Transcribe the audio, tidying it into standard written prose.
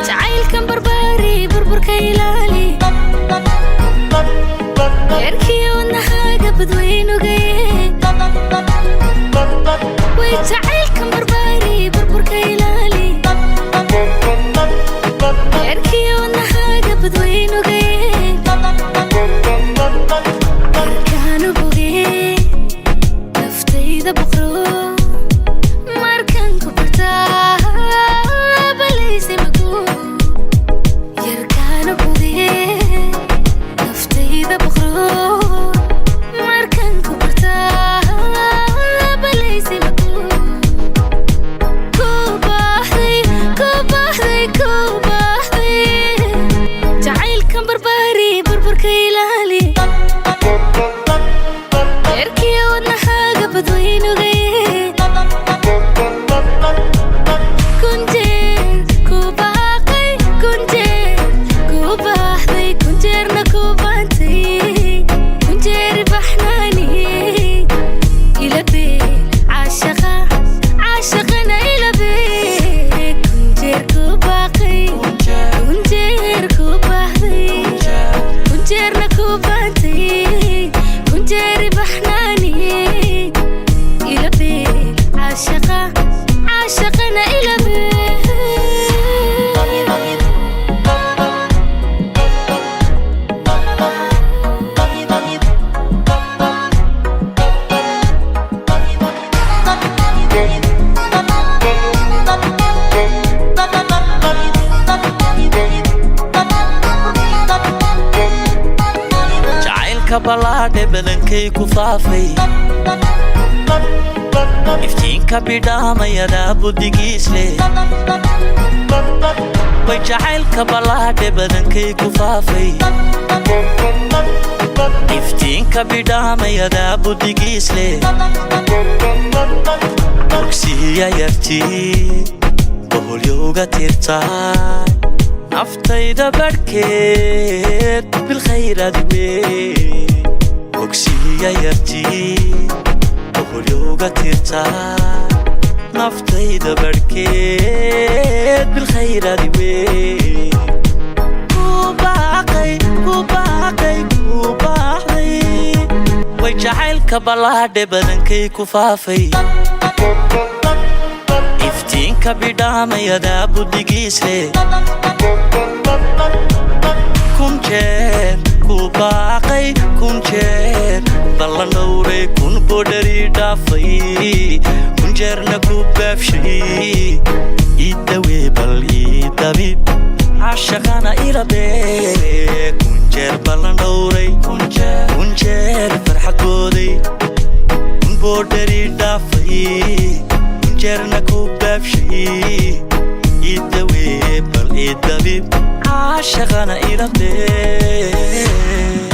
تعال كم بربري بربر كيلالي يركي والنهاجة بدوين وجاي وتعال كم بربري بربر كيلالي يركي والنهاجة بدوين وجاي كانوا بوجي نفتي ذا بقرو ماركن كبرتا بليسي مقول يركانوا بوجي نفتي ذا بقرو ماركن كبرتا بليسي مقول كوباحي كوباحي كوباحي تعال كم بربري بربر كيلالي يركي والنهاجة بدوين وجاي كنجير كوباقي كنجير كوباحي كنجيرنا كوبانتي كنجير بحناني إلى بيت عاشقة عاشقنا إلى بيت كنجير كوباقي كنجير كوباحي كنجيرنا كوبانتي كنجير بحناني إلى بيت عاشقة عاشقنا إلى بيت jacaylka ballaadhe badankay ku faafay iftiinka bidhaamayada buddigiis leh way jacaylka ballaadhe badankay ku faafay iftiinka bidhaamayada buddigiis leh bogsiya yartii boholyowga tirtaa naftayda barhkeed bilkhayraad wey bogsiya yartii boholyowga tirtaa naftayda barhkeed bilkhayraad wey kubaaqay kubaaqay kubaaqday way jacaylka ballaadhe badankay ku faafay iftiinka bidhaamayada buddigiis leh kun jeer ku baaqay kun jeer ballan dhowray kun bodhari dhaafay kun jeerna ku baabshay idawee bal idabib cashaqana ila bee kun jeer ballan dhowray kun jeer farxad booday kun bodhari dhaafay jeerna ku baabshay idawee bal idabib عاشقنا إلى بيت